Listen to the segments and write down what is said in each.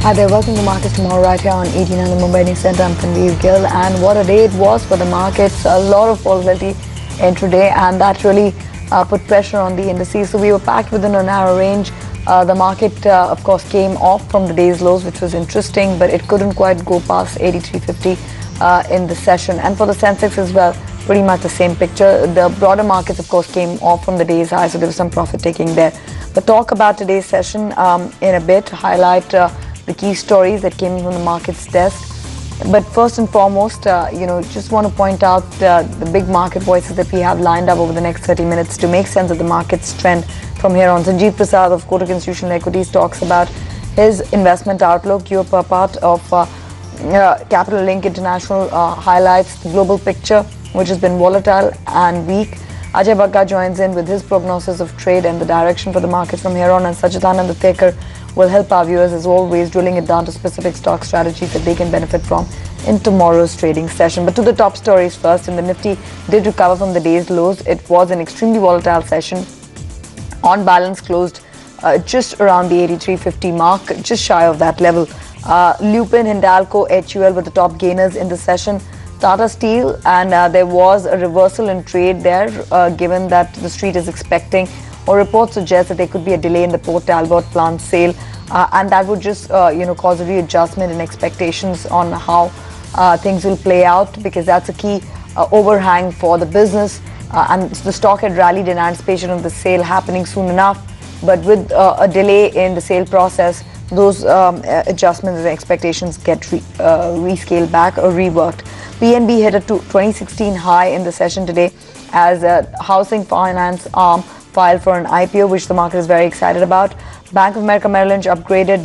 Hi there, welcome to Markets Tomorrow right here on 18 on the Mumbai News Center. I'm Tanveer Gill, and what a day it was for the markets. A lot of volatility intraday, and that really put pressure on the indices. So we were packed within a narrow range. The market, of course, came off from the day's lows, which was interesting, but it couldn't quite go past 83.50 in the session. And for the Sensex as well, pretty much the same picture. The broader markets, of course, came off from the day's high, so there was some profit taking there. But talk about today's session in a bit, highlight the key stories that came from the market's desk. But first and foremost, just want to point out the big market voices that we have lined up over the next 30 minutes to make sense of the market's trend from here on. Sanjeev Prasad of Kotak Institutional Equities talks about his investment outlook. You're part of Capital Link International highlights the global picture, which has been volatile and weak. Ajay Bagga joins in with his prognosis of trade and the direction for the market from here on, and Sacchitanand Uttekar will help our viewers, as always, drilling it down to specific stock strategies that they can benefit from in tomorrow's trading session. But to the top stories first, and the Nifty did recover from the day's lows. It was an extremely volatile session. On balance, closed just around the 83.50 mark, just shy of that level. Lupin, Hindalco, HUL were the top gainers in the session. Tata Steel, and there was a reversal in trade there, given that the street is expecting, or reports suggest that there could be a delay in the Port Talbot plant sale, and that would just cause a readjustment in expectations on how things will play out, because that's a key overhang for the business, and the stock had rallied in anticipation of the sale happening soon enough, but with a delay in the sale process, those adjustments and expectations get rescaled back or reworked. PNB hit a 2016 high in the session today as a housing finance arm filed for an IPO, which the market is very excited about. Bank of America Merrill Lynch upgraded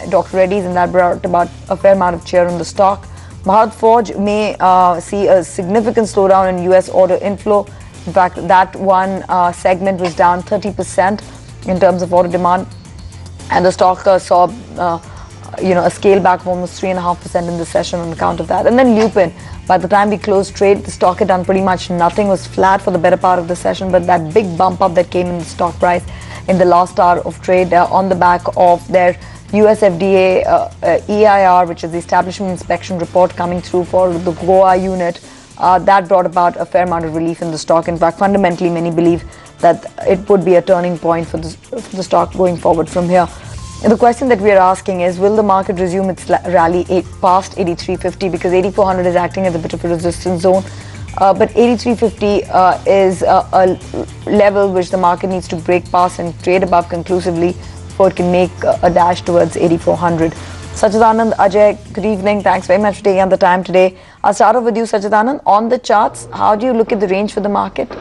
Dr. Reddy's, and that brought about a fair amount of cheer on the stock. Bharat Forge may see a significant slowdown in US order inflow. In fact, that one segment was down 30% in terms of order demand, and the stock saw a scale back of almost 3.5% in the session on account of that. And then Lupin, by the time we closed trade, the stock had done pretty much nothing, was flat for the better part of the session, but that big bump up that came in the stock price in the last hour of trade on the back of their US FDA EIR, which is the Establishment Inspection Report coming through for the Goa unit, that brought about a fair amount of relief in the stock. In fact, fundamentally, many believe that it would be a turning point for the stock going forward from here. And the question that we are asking is, will the market resume its rally past 83.50, because 8400 is acting as a bit of a resistance zone, but 83.50 is a level which the market needs to break past and trade above conclusively before it can make a dash towards 8400. Sacchitanand, Ajay, good evening. Thanks very much for taking the time today. I'll start off with you, Sacchitanand. On the charts, how do you look at the range for the market?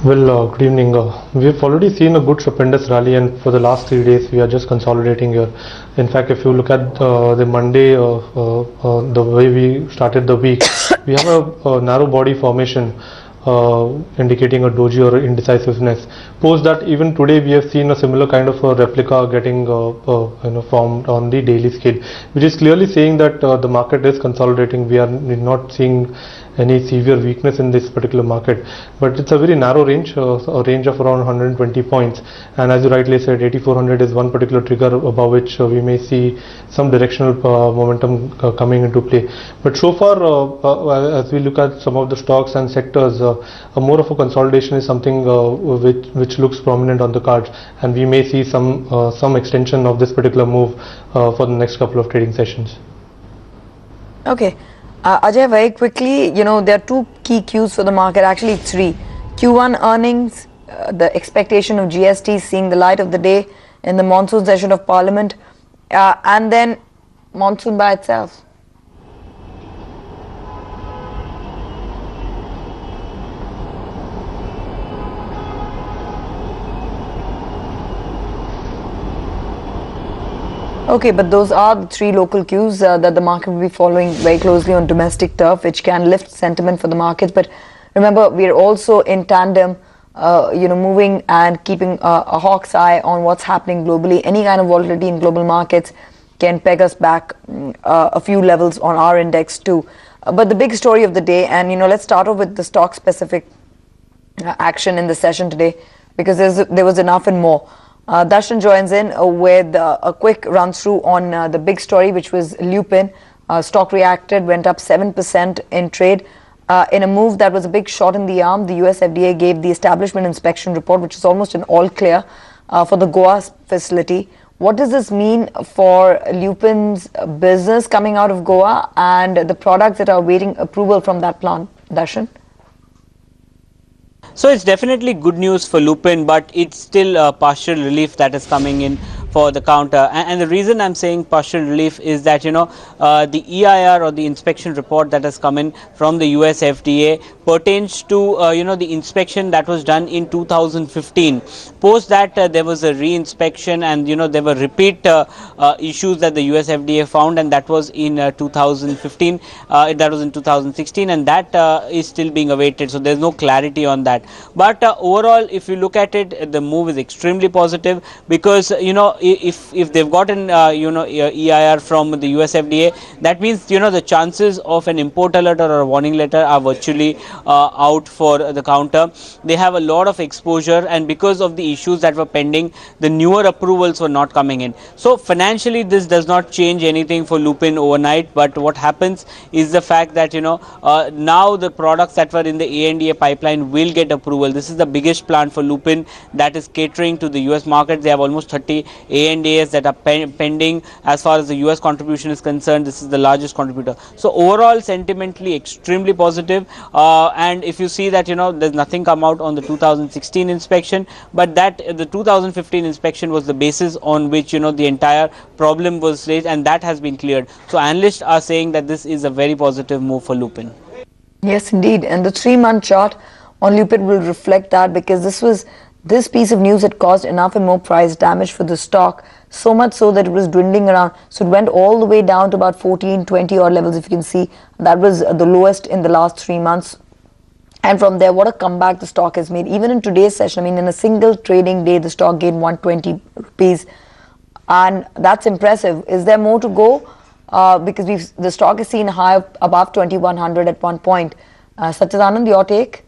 Well, good evening. We have already seen a good stupendous rally, and for the last 3 days we are just consolidating here. In fact, if you look at the Monday, the way we started the week, we have a narrow body formation indicating a doji or indecisiveness. Post that, even today we have seen a similar kind of a replica getting formed on the daily scale, which is clearly saying that the market is consolidating. We are not seeing any severe weakness in this particular market, but it's a very narrow range, a range of around 120 points, and as you rightly said, 8400 is one particular trigger above which we may see some directional momentum coming into play. But so far, as we look at some of the stocks and sectors, more of a consolidation is something which looks prominent on the cards, and we may see some extension of this particular move for the next couple of trading sessions. Okay. Ajay, very quickly, there are two key cues for the market, actually three. Q1 earnings, the expectation of GST seeing the light of the day in the monsoon session of Parliament, and then monsoon by itself. Okay, but those are the three local cues that the market will be following very closely on domestic turf, which can lift sentiment for the markets. But remember, we are also in tandem, moving and keeping a hawk's eye on what's happening globally. Any kind of volatility in global markets can peg us back a few levels on our index too. But the big story of the day, and let's start off with the stock specific action in the session today, because there was enough and more. Darshan joins in with a quick run through on the big story, which was Lupin. Stock reacted, went up 7% in trade. In a move that was a big shot in the arm, the US FDA gave the establishment inspection report, which is almost an all clear for the Goa facility. What does this mean for Lupin's business coming out of Goa and the products that are awaiting approval from that plant, Darshan? So it's definitely good news for Lupin, but it's still partial relief that is coming in for the counter. And the reason I'm saying partial relief is that, the EIR or the inspection report that has come in from the US FDA pertains to, the inspection that was done in 2015. Post that, there was a re-inspection and, there were repeat issues that the US FDA found, and that was in 2015, that was in 2016, and that is still being awaited. So there's no clarity on that. But overall, if you look at it, the move is extremely positive because, if they've gotten EIR from the US FDA, that means the chances of an import alert or a warning letter are virtually out for the counter. They have a lot of exposure, and because of the issues that were pending, the newer approvals were not coming in. So financially, this does not change anything for Lupin overnight. But what happens is the fact that now the products that were in the ANDA pipeline will get approval. This is the biggest plant for Lupin that is catering to the US market. They have almost 30 ANDAs that are pending. As far as the US contribution is concerned, this is the largest contributor. So overall, sentimentally extremely positive. And if you see that there's nothing come out on the 2016 inspection, but that the 2015 inspection was the basis on which the entire problem was raised, and that has been cleared. So analysts are saying that this is a very positive move for Lupin. Yes, indeed. And the 3-month chart on Lupin will reflect that, because this piece of news had caused enough and more price damage for the stock, so much so that it was dwindling around. So it went all the way down to about 14, 20 odd levels, if you can see. That was the lowest in the last 3 months. And from there, what a comeback the stock has made. Even in today's session, in a single trading day, the stock gained 120 rupees. And that's impressive. Is there more to go? Because the stock is seen high above 2100 at one point. Sacchitanand, your take?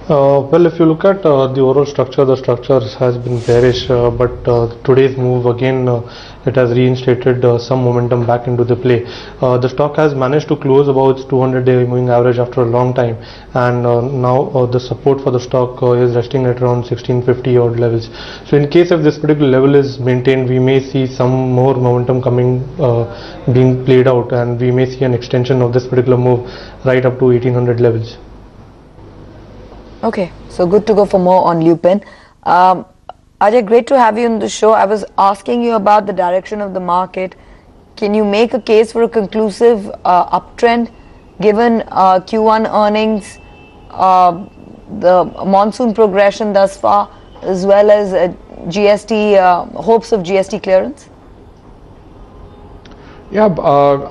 Well, if you look at the overall structure, the structure has been bearish, but today's move again, it has reinstated some momentum back into the play. The stock has managed to close above its 200-day moving average after a long time, and now the support for the stock is resting at around 1650 odd levels. So in case if this particular level is maintained, we may see some more momentum coming, being played out, and we may see an extension of this particular move right up to 1800 levels. Okay, so good to go for more on Lupin. Ajay, great to have you on the show. I was asking you about the direction of the market. Can you make a case for a conclusive uptrend given Q1 earnings, the monsoon progression thus far, as well as GST, hopes of GST clearance? Yeah,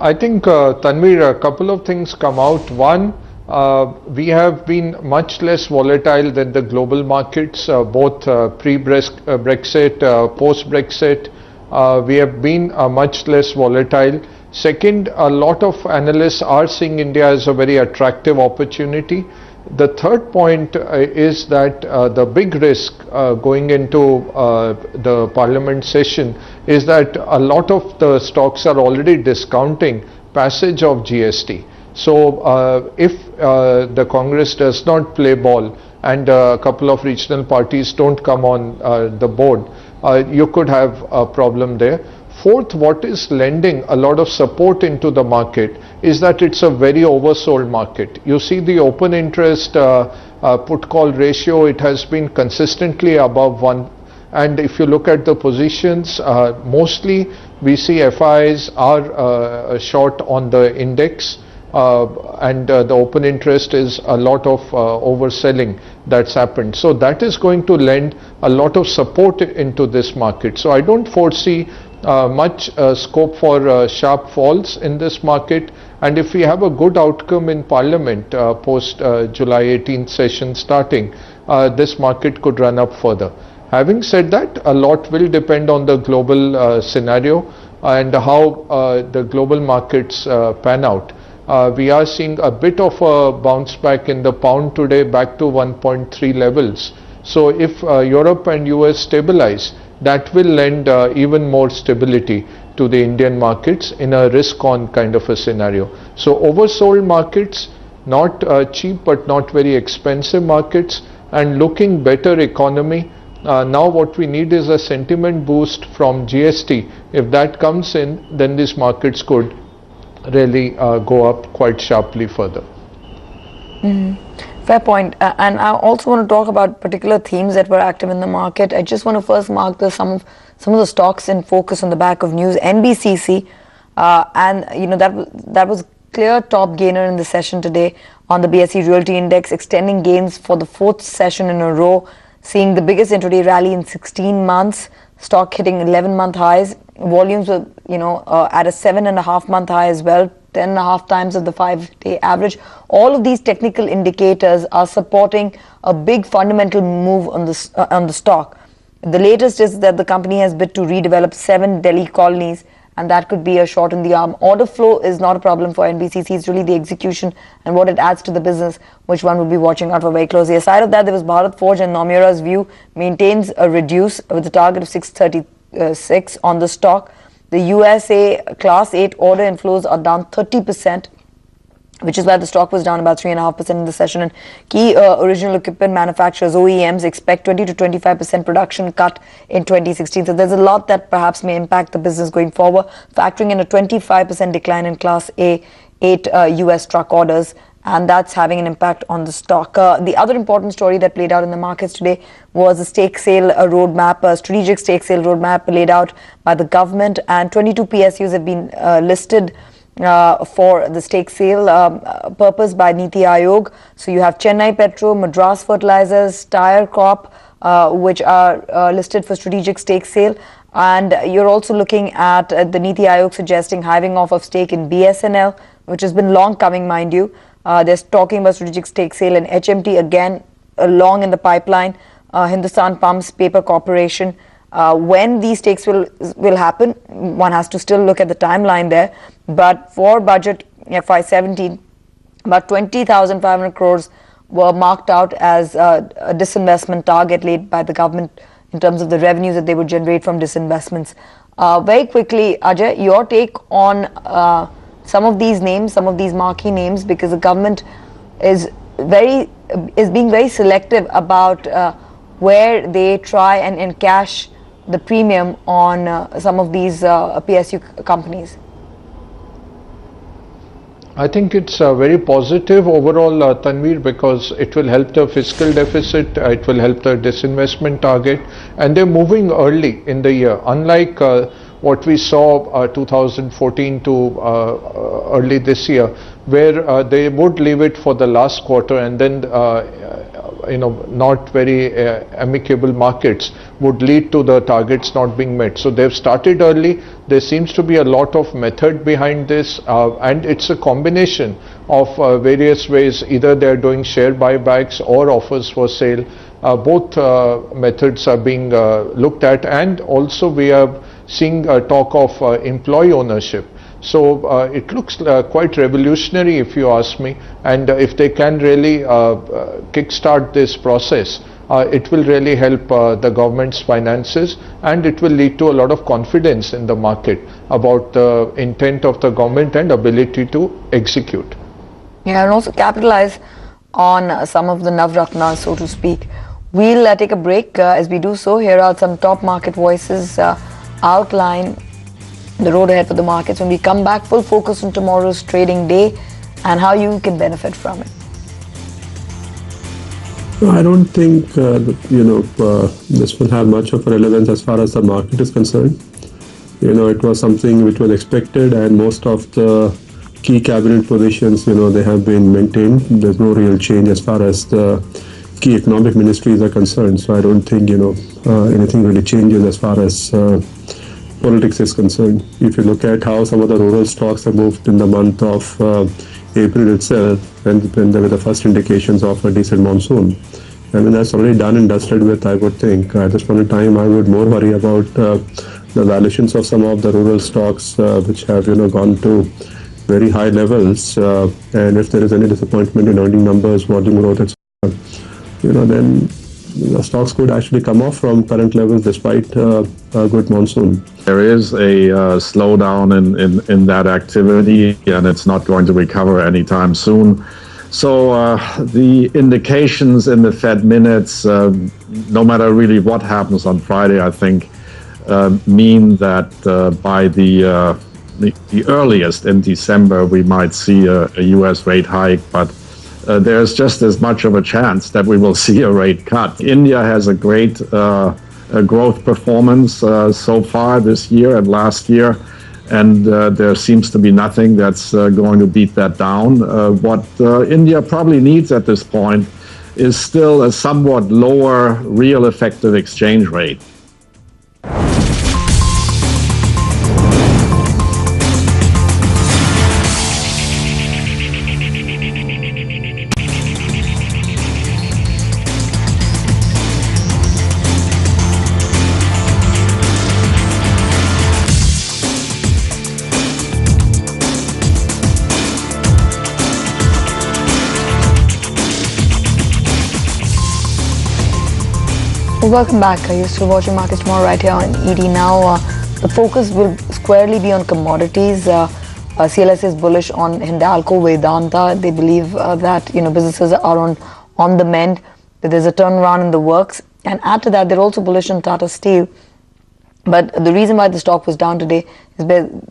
I think, Tanvir, a couple of things come out. One, we have been much less volatile than the global markets, both pre-Brexit, post-Brexit. We have been much less volatile. Second, a lot of analysts are seeing India as a very attractive opportunity. The third point is that the big risk going into the parliament session is that a lot of the stocks are already discounting passage of GST. So if the Congress does not play ball and a couple of regional parties don't come on the board, you could have a problem there. Fourth, what is lending a lot of support into the market is that it's a very oversold market. You see the open interest put call ratio, it has been consistently above 1. And if you look at the positions, mostly we see FIs are short on the index. And the open interest is a lot of overselling that's happened. So that is going to lend a lot of support into this market. So I don't foresee much scope for sharp falls in this market. And if we have a good outcome in Parliament post July 18th session starting, this market could run up further. Having said that, a lot will depend on the global scenario and how the global markets pan out. We are seeing a bit of a bounce back in the pound today, back to 1.3 levels. So if Europe and US stabilize, that will lend even more stability to the Indian markets in a risk-on kind of a scenario. So oversold markets, not cheap but not very expensive markets, and looking better economy. Now what we need is a sentiment boost from GST. If that comes in, then these markets could really go up quite sharply further. Fair point. And I also want to talk about particular themes that were active in the market. I just want to first mark some of the stocks in focus on the back of news. NBCC, and that was clear top gainer in the session today on the BSE Realty Index, extending gains for the fourth session in a row, seeing the biggest intraday rally in 16 months. Stock hitting 11-month highs. Volumes were at a 7.5-month high as well. 10.5 times of the 5-day average. All of these technical indicators are supporting a big fundamental move on the stock. The latest is that the company has bid to redevelop 7 Delhi colonies, and that could be a shot in the arm. Order flow is not a problem for NBCC. It's really the execution and what it adds to the business, which one will be watching out for very closely. Aside of that, there was Bharat Forge, and Nomura's view maintains a reduce with a target of 636 on the stock. The USA Class 8 order inflows are down 30%, which is why the stock was down about 3.5% in the session. And key original equipment manufacturers, OEMs, expect 20 to 25% production cut in 2016. So there's a lot that perhaps may impact the business going forward, factoring in a 25% decline in Class A 8 US truck orders, and that's having an impact on the stock. The other important story that played out in the markets today was a stake sale roadmap, a strategic stake sale roadmap laid out by the government, and 22 PSUs have been listed for the stake sale purpose by Niti Aayog. So you have Chennai Petro, Madras Fertilizers, Tire Corp, which are listed for strategic stake sale. And you're also looking at the Niti Aayog suggesting hiving off of stake in BSNL, which has been long coming, mind you. They're talking about strategic stake sale in HMT, again long in the pipeline. Hindustan Pumps Paper Corporation. When these stakes will happen, one has to still look at the timeline there. But for budget FY17, about 20,500 crores were marked out as a disinvestment target laid by the government in terms of the revenues that they would generate from disinvestments. Very quickly, Ajay, your take on some of these names, some of these marquee names, because the government is being very selective about where they try and encash the premium on some of these PSU companies. I think it's very positive overall, Tanveer, because it will help the fiscal deficit, it will help the disinvestment target, and they're moving early in the year. Unlike what we saw 2014 to early this year, where they would leave it for the last quarter, and then not very amicable markets would lead to the targets not being met. So they've started early. There seems to be a lot of method behind this, and it's a combination of various ways. Either they're doing share buybacks or offers for sale. Both methods are being looked at, and also we are seeing talk of employee ownership. So it looks quite revolutionary, if you ask me, and if they can really kickstart this process, it will really help the government's finances, and it will lead to a lot of confidence in the market about the intent of the government and ability to execute. Yeah, and also capitalize on some of the Navratnas, so to speak. We'll take a break. As we do so, here are some top market voices outline the road ahead for the markets. When we come back, full focus on tomorrow's trading day and how you can benefit from it. I don't think this will have much of a relevance as far as the market is concerned. It was something which was expected, and most of the key cabinet positions, they have been maintained. There's no real change as far as the key economic ministries are concerned. So I don't think anything really changes as far as politics is concerned. If you look at how some of the rural stocks have moved in the month of April itself, and when there were the first indications of a decent monsoon, I mean, that's already done and dusted with, I would think. At this point in time, I would more worry about the valuations of some of the rural stocks which have gone to very high levels, and if there is any disappointment in earning numbers, volume growth, etc., then the stocks could actually come off from current levels despite a good monsoon. There is a slowdown in that activity, and it's not going to recover anytime soon. So the indications in the Fed minutes, no matter really what happens on Friday, I think, mean that by the earliest in December, we might see a U.S. rate hike, but there's just as much of a chance that we will see a rate cut. India has a great growth performance so far this year and last year, and there seems to be nothing that's going to beat that down. What India probably needs at this point is still a somewhat lower real effective exchange rate. Welcome back. You're still watching Markets Tomorrow right here on ED Now. The focus will squarely be on commodities. CLS is bullish on Hindalco, Vedanta. They believe that businesses are on the mend, that there's a turnaround in the works. And add to that, they're also bullish on Tata Steel. But the reason why the stock was down today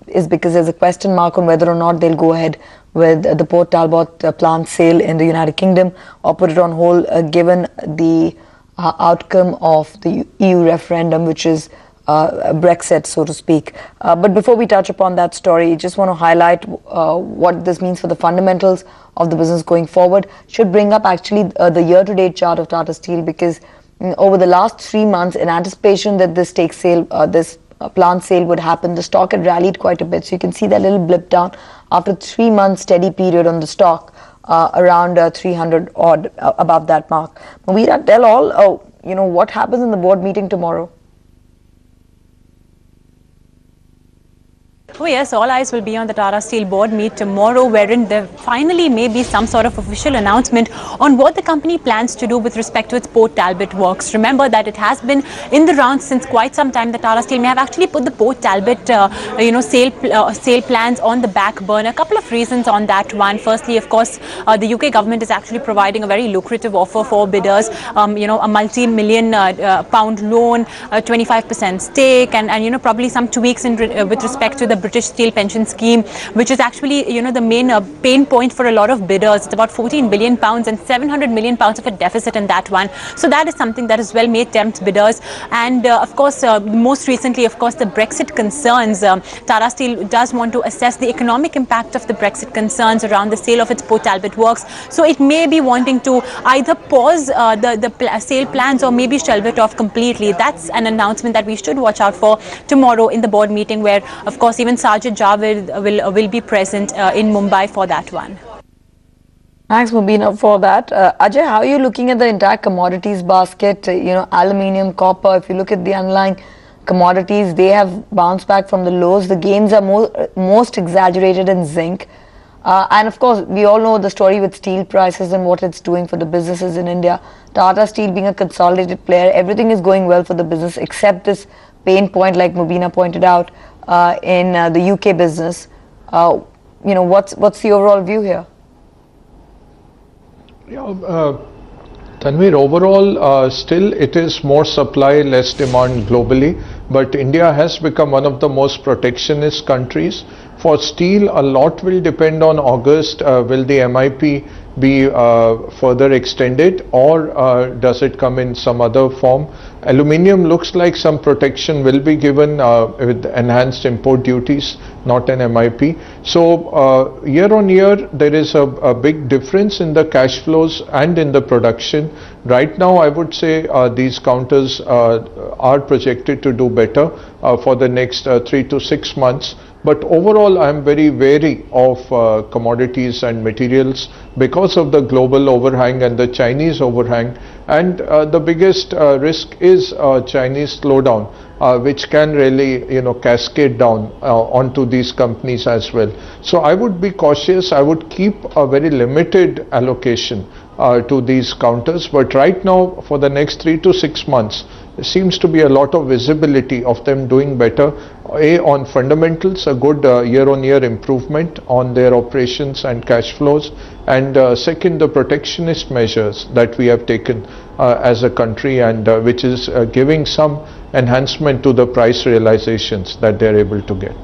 is because there's a question mark on whether or not they'll go ahead with the Port Talbot plant sale in the United Kingdom or put it on hold given the outcome of the EU referendum, which is Brexit, so to speak. But before we touch upon that story, just want to highlight what this means for the fundamentals of the business going forward. Should bring up actually the year-to-date chart of Tata Steel, because over the last 3 months, in anticipation that this plant sale would happen, the stock had rallied quite a bit. So you can see that little blip down after 3 months steady period on the stock. Around 300 odd above that mark. Movira, tell all what happens in the board meeting tomorrow. Oh yes, all eyes will be on the Tata Steel board meet tomorrow, wherein there finally may be some sort of official announcement on what the company plans to do with respect to its Port Talbot works. Remember that it has been in the rounds since quite some time. The Tata Steel may have actually put the Port Talbot sale plans on the back burner. A couple of reasons on that one. Firstly, of course, the UK government is actually providing a very lucrative offer for bidders. A multi-million pound loan, a 25% stake, and probably some tweaks with respect to the British Steel Pension Scheme, which is actually the main pain point for a lot of bidders. It's about 14 billion pounds and 700 million pounds of a deficit in that one. So that is something that as well may tempt bidders. And of course, most recently, of course, the Brexit concerns. Tata Steel does want to assess the economic impact of the Brexit concerns around the sale of its Port Talbot works. So it may be wanting to either pause the sale plans or maybe shelve it off completely. That's an announcement that we should watch out for tomorrow in the board meeting, where of course even Sajid Javed will be present in Mumbai for that one. Thanks, Mubina, for that. Ajay, how are you looking at the entire commodities basket? Aluminium, copper. If you look at the underlying commodities, they have bounced back from the lows. The gains are most exaggerated in zinc. And of course, we all know the story with steel prices and what it's doing for the businesses in India. Tata Steel being a consolidated player, everything is going well for the business except this pain point, like Mubina pointed out, in the UK business. What's the overall view here? Tanvir, overall, still it is more supply, less demand globally, but India has become one of the most protectionist countries. For steel, a lot will depend on August. Will the MIP be further extended, or does it come in some other form? Aluminium looks like some protection will be given with enhanced import duties, not an MIP. So year on year, there is a big difference in the cash flows and in the production. Right now, I would say these counters are projected to do better for the next 3 to 6 months. But overall, I am very wary of commodities and materials because of the global overhang and the Chinese overhang. And the biggest risk is Chinese slowdown, which can really, cascade down onto these companies as well. So I would be cautious. I would keep a very limited allocation to these counters. But right now, for the next 3 to 6 months, there seems to be a lot of visibility of them doing better. On fundamentals, a good year-on-year improvement on their operations and cash flows, and second, the protectionist measures that we have taken as a country, and which is giving some enhancement to the price realizations that they are able to get.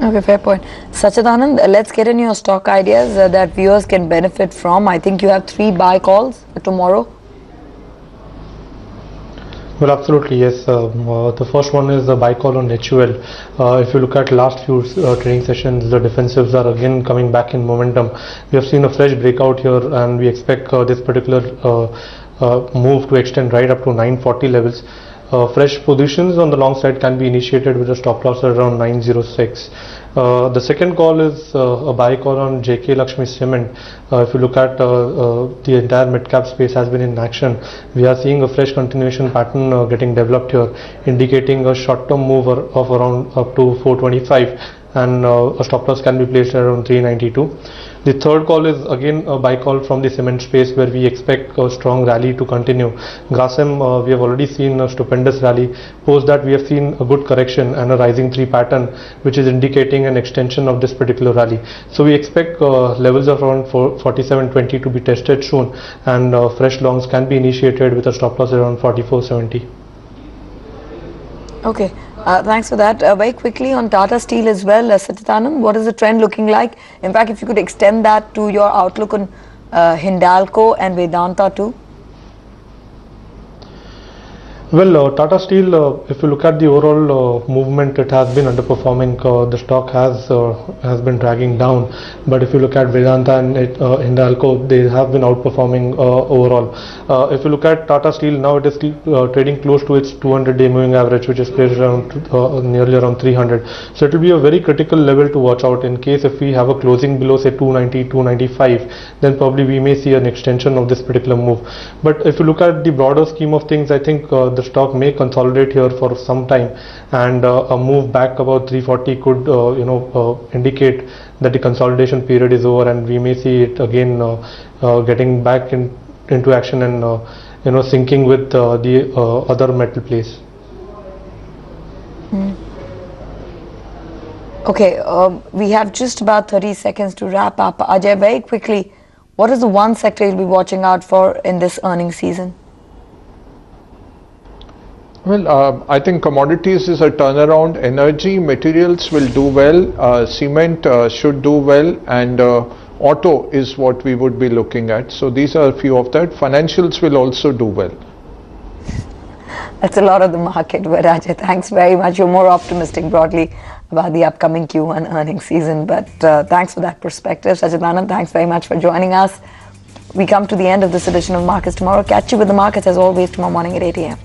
Okay, fair point. Sacchitanand, let's get in your stock ideas that viewers can benefit from. I think you have 3 buy calls for tomorrow. Well, absolutely, yes. The first one is the buy call on HUL. If you look at last few trading sessions, the defensives are again coming back in momentum. We have seen a fresh breakout here, and we expect this particular move to extend right up to 940 levels. Fresh positions on the long side can be initiated with a stop loss at around 906. The second call is a buy call on JK Lakshmi Cement. If you look at the entire mid-cap space has been in action, we are seeing a fresh continuation pattern getting developed here, indicating a short-term move of around up to 425, and a stop loss can be placed at around 392. The third call is again a buy call from the cement space, where we expect a strong rally to continue. Grasim, we have already seen a stupendous rally. Post that, we have seen a good correction and a rising 3 pattern, which is indicating an extension of this particular rally. So we expect levels of around 47.20 to be tested soon, and fresh longs can be initiated with a stop loss around 44.70. Okay, thanks for that. Very quickly on Tata Steel as well, Sacchitanand, what is the trend looking like? In fact, if you could extend that to your outlook on Hindalco and Vedanta too. Well, Tata Steel, if you look at the overall movement, it has been underperforming. The stock has been dragging down. But if you look at Vedanta and Hindalco, they have been outperforming overall. If you look at Tata Steel, now it is trading close to its 200-day moving average, which is placed around nearly around 300. So it will be a very critical level to watch out. In case if we have a closing below say 290, 295, then probably we may see an extension of this particular move. But if you look at the broader scheme of things, I think the stock may consolidate here for some time, and a move back about 340 could indicate that the consolidation period is over, and we may see it again getting back into action and syncing with the other metal plays. Okay, we have just about 30 seconds to wrap up. Ajay, very quickly, what is the one sector you'll be watching out for in this earnings season? Well, I think commodities is a turnaround. Energy, materials will do well. Cement should do well, and auto is what we would be looking at. So these are a few of that. Financials will also do well. That's a lot of the market, but Ajay, thanks very much. You're more optimistic broadly about the upcoming Q1 earnings season, but thanks for that perspective. Sacchitanand, thanks very much for joining us. We come to the end of this edition of Markets Tomorrow. Catch you with the markets as always tomorrow morning at 8 a.m.